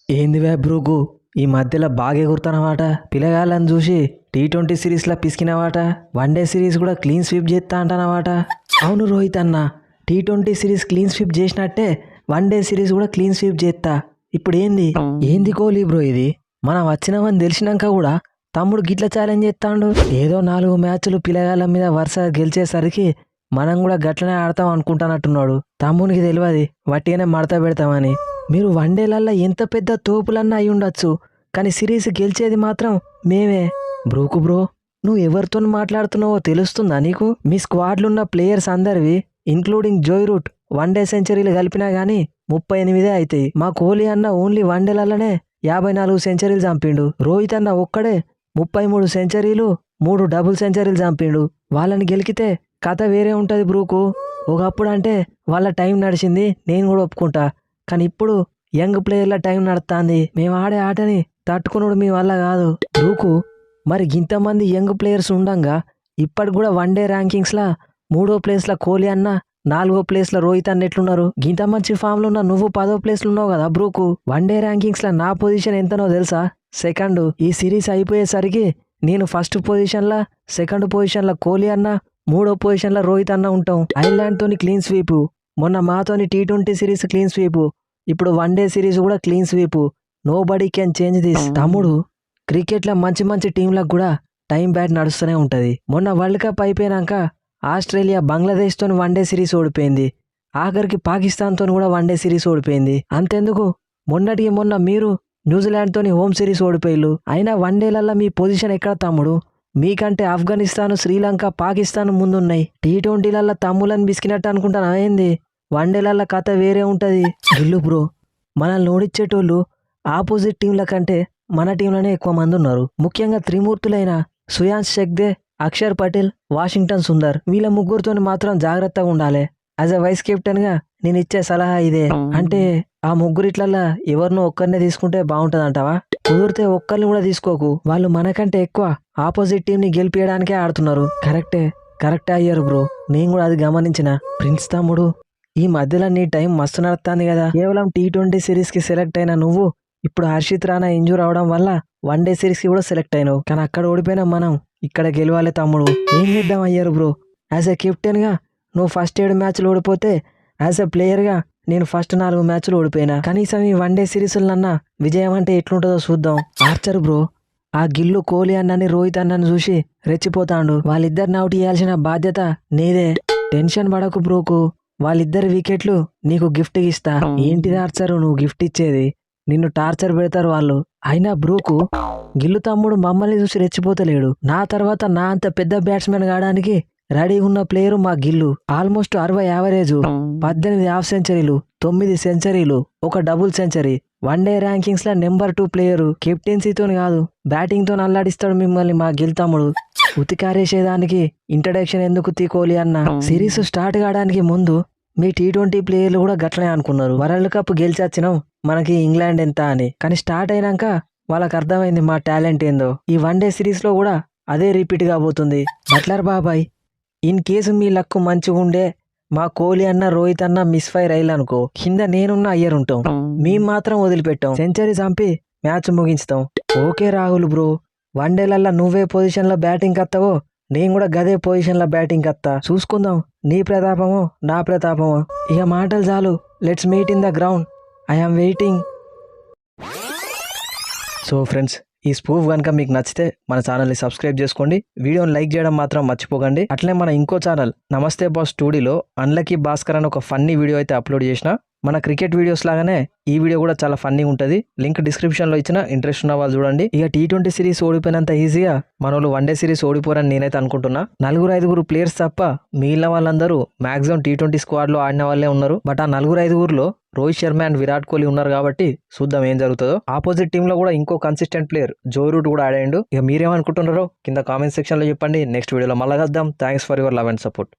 ఏంది బ్రూకు ఈ మధ్యలో బాగా ఎగురుతానమాట. పిల్లగాళ్ళని చూసి T20 సిరీస్లో పిసికినవాట. వన్డే సిరీస్ కూడా క్లీన్ స్వీప్ చేస్తా అంటానమాట. అవును రోహిత్ అన్న, T20 సిరీస్ క్లీన్ స్వీప్ చేసినట్టే వన్డే సిరీస్ కూడా క్లీన్ స్వీప్ చేస్తా. ఇప్పుడు ఏంది కోహ్లీ బ్రో ఇది? మనం వచ్చినామని తెలిసినాక కూడా తమ్ముడు గిట్ల ఛాలెంజ్ చేస్తాడు. ఏదో 4 మ్యాచ్లు పిల్లగాళ్ళ మీద వరుస గెలిచేసరికి మనం కూడా గట్లనే ఆడతాం అనుకుంటానట్టున్నాడు. తమ్మునికి తెలియదు వట్టిగానే మడత పెడతామని. మీరు వన్డేలల్లో ఎంత పెద్ద తోపులన్నా అయి ఉండొచ్చు, కానీ సిరీస్ గెలిచేది మాత్రం మేమే. బ్రోకు బ్రో, నువ్వు ఎవరితో మాట్లాడుతున్నావో తెలుస్తుందా నీకు? మీ స్క్వాడ్లున్న ప్లేయర్స్ అందరివి ఇంక్లూడింగ్ జోయ్ రూట్ వన్డే సెంచరీలు కలిపినా గానీ 38 అవుతాయి. మా కోహ్లీ అన్న ఓన్లీ వన్డేలలోనే 54 సెంచరీలు చంపిండు. రోహిత్ అన్న ఒక్కడే 33 సెంచరీలు 3 డబుల్ సెంచరీలు చంపిండు. వాళ్ళని గెలికితే కథ వేరే ఉంటుంది బ్రూకు. ఒకప్పుడు అంటే వాళ్ళ టైం నడిచింది, నేను కూడా ఒప్పుకుంటా. కానీ ఇప్పుడు యంగ్ ప్లేయర్ల టైం నడుస్తుంది. మేము ఆడే ఆటని తట్టుకున్నాడు మీ వల్ల కాదు బ్రూకు. మరి ఇంతమంది యంగ్ ప్లేయర్స్ ఉండంగా ఇప్పటికి కూడా వన్డే ర్యాంకింగ్స్లా 3వ ప్లేస్లో కోహ్లీ అన్న, 4వ ప్లేస్లో రోహిత్ అన్న ఎట్లున్నారు? ఇంత మంచి ఫామ్లో ఉన్న నువ్వు 10వ ప్లేస్లో ఉన్నావు కదా బ్రూకు. వన్డే ర్యాంకింగ్స్లో నా పొజిషన్ ఎంతనో తెలుసా? సెకండ్. ఈ సిరీస్ అయిపోయేసరికి నేను ఫస్ట్ పొజిషన్లో, సెకండ్ పొజిషన్లో కోహ్లీ అన్న, 3వ పొజిషన్లో రోహిత్ అన్న ఉంటాం. ఐర్లాండ్తోని క్లీన్ స్వీపు, మొన్న మాతోని T20 సిరీస్ క్లీన్ స్వీపు, ఇప్పుడు వన్డే సిరీస్ కూడా clean sweep. Nobody can change this. తమ్ముడు, క్రికెట్లో మంచి మంచి టీంలకు కూడా టైం బ్యాట్ నడుస్తూనే ఉంటుంది. మొన్న వరల్డ్ కప్ అయిపోయాక ఆస్ట్రేలియా బంగ్లాదేశ్తో వన్డే సిరీస్ ఓడిపోయింది. ఆఖరికి పాకిస్తాన్తో కూడా వన్డే సిరీస్ ఓడిపోయింది. అంతెందుకు, మొన్నటికి మొన్న మీరు న్యూజిలాండ్తో హోమ్ సిరీస్ ఓడిపోయిల్లు. అయినా వన్డేలల్లో మీ పొజిషన్ ఎక్కడ తమ్ముడు? మీకంటే ఆఫ్ఘనిస్తాన్, శ్రీలంక, పాకిస్తాన్ ముందున్నాయి. T20లలో తమ్ములను బిస్కినట్టు అనుకుంటానా ఏంది? వన్డేలల్లో కథ వేరే ఉంటుంది. గిల్లు బ్రో, మనల్ని ఓడించేటోళ్ళు ఆపోజిట్ టీంల కంటే మన టీంలోనే ఎక్కువ మంది ఉన్నారు. ముఖ్యంగా త్రిమూర్తులైన సుయాన్స్ షెక్దే, అక్షర్ పటేల్, వాషింగ్టన్ సుందర్, వీళ్ళ ముగ్గురితో మాత్రం జాగ్రత్తగా ఉండాలి. యాజ్ ఎ వైస్ కెప్టెన్గా నేను ఇచ్చే సలహా ఇదే. అంటే ఆ ముగ్గురిట్లల్లా ఎవరినో ఒక్కరినే తీసుకుంటే బాగుంటుంది అంటావా? కుదిరితే ఒక్కరిని కూడా తీసుకోకు. వాళ్ళు మనకంటే ఎక్కువ ఆపోజిట్ టీంని గెలిపించడానికే ఆడుతున్నారు. కరెక్టే అయ్యారు బ్రో, నేను కూడా అది గమనించిన. ప్రిన్స్ తమ్ముడు, ఈ మధ్యలో నీ టైం మస్తు నడుస్తుంది కదా. కేవలం T20 సిరీస్కి సెలెక్ట్ అయిన నువ్వు ఇప్పుడు హర్షిత్ రాణా ఇంజూర్ అవడం వల్ల వన్డే సిరీస్కి కూడా సెలెక్ట్ అయినావు. కానీ అక్కడ ఓడిపోయినా మనం ఇక్కడ గెలవాలి తమ్ముడు. ఏం చేద్దాం అయ్యారు బ్రో? యాజ్ ఎ కెప్టెన్గా నువ్వు ఫస్ట్ 7 మ్యాచ్లు ఓడిపోతే, యాజ్ ఎ ప్లేయర్గా నేను ఫస్ట్ 4 మ్యాచ్లు ఓడిపోయినా. కనీసం ఈ వన్డే సిరీస్లన్నా విజయం అంటే ఎట్లుంటుందో చూద్దాం. ఆర్చర్ బ్రో, ఆ గిల్లు కోహ్లీ అన్నని రోహిత్ అన్నని చూసి రెచ్చిపోతాండు. వాళ్ళిద్దరిని అవుట్ చేయాల్సిన బాధ్యత నీదే. టెన్షన్ పడకు బ్రోకు, వాళ్ళిద్దరి వికెట్లు నీకు గిఫ్ట్ ఇస్తా. ఏంటిది ఆర్చర్ నువ్వు గిఫ్ట్ ఇచ్చేది? నిన్ను టార్చర్ పెడతారు వాళ్ళు. అయినా బ్రూకు, గిల్లు తమ్ముడు మమ్మల్ని చూసి రెచ్చిపోతలేడు. నా తర్వాత నా అంత పెద్ద బ్యాట్స్మెన్ కావడానికి రెడీ ఉన్న ప్లేయరు మా గిల్లు. ఆల్మోస్ట్ 60 యావరేజ్, 18 హాఫ్ సెంచరీలు, 9 సెంచరీలు, 1 డబుల్ సెంచరీ. వన్డే ర్యాంకింగ్స్ లో నెంబర్ 2 ప్లేయరు. కెప్టెన్సీతో కాదు, బ్యాటింగ్ తో అల్లాడిస్తాడు మిమ్మల్ని మా గిల్ తమ్ముడు. ఉతికారేసేదానికి ఇంట్రడక్షన్ ఎందుకు కోహ్లీ అన్న? సిరీస్ స్టార్ట్ కావడానికి ముందు మీ T20 ప్లేయర్లు కూడా గట్లనే అనుకున్నారు. వరల్డ్ కప్ గెలిచొచ్చినాం, మనకి ఇంగ్లాండ్ ఎంత అని. కానీ స్టార్ట్ అయినాక వాళ్ళకి అర్థమైంది మా టాలెంట్ ఏందో. ఈ వన్డే సిరీస్ లో కూడా అదే రిపీట్ కాబోతుంది. బట్లర్ బాబాయ్, ఇన్ కేసు మీ లక్కు మంచిగా ఉండే మా కోహ్లీ అన్న, రోహిత్ అన్న మిస్ ఫైర్ అయ్యాలనుకో, కింద నేనున్న అయ్యర్ ఉంటాం. మేము మాత్రం వదిలిపెట్టాం. సెంచరీ చంపి మ్యాచ్ ముగించుతాం. ఓకే రాహుల్ బ్రో, వన్డేలల్లో నువ్వే పొజిషన్లో బ్యాటింగ్ కత్తావో, నేను కూడా గదే పొజిషన్లో బ్యాటింగ్ కత్తా. చూసుకుందాం నీ ప్రతాపమో నా ప్రతాపమో. ఇక మాటలు చాలు, let's meet in the ground. I am waiting. So friends, ఈ స్పూఫ్ కనుక మీకు నచ్చితే మన ఛానల్ని సబ్స్క్రైబ్ చేసుకోండి. వీడియోని లైక్ చేయడం మాత్రం మర్చిపోకండి. అట్లే మన ఇంకో ఛానల్ నమస్తే బాస్ స్టూడియోలో అన్లకీ భాస్కర్ అని ఒక ఫన్నీ వీడియో అయితే అప్లోడ్ చేసిన. మన క్రికెట్ వీడియోస్ లాగానే ఈ వీడియో కూడా చాలా ఫన్నీగా ఉంటుంది. లింక్ డిస్క్రిప్షన్లో ఇచ్చిన, ఇంట్రెస్ట్ ఉన్న వాళ్ళు చూడండి. ఇక T20 సిరీస్ ఓడిపోయినంత ఈజీగా మన వాళ్ళు వన్డే సిరీస్ ఓడిపోరని నేనైతే అనుకుంటున్నా. 4-5 ప్లేయర్స్ తప్ప మిగిలిన వాళ్ళందరూ మాక్సిమం T20 స్క్వాడ్లో ఆడిన వాళ్ళే ఉన్నారు. బట్ ఆ 4-5లో రోహిత్ శర్మ అండ్ విరాట్ కోహ్లీ ఉన్నారు కాబట్టి చూద్దాం ఏం జరుగుతుందో. ఆపోజిట్ టీంలో కూడా ఇంకో కన్సిస్టెంట్ ప్లేయర్ జోయ్ రూట్ కూడా ఆడాడు. ఇక మీరేమనుకుంటున్నారో కింద కామెంట్ సెక్షన్లో చెప్పండి. నెక్స్ట్ వీడియోలో మళ్ళీ కలుద్దాం. Thanks for your love and support.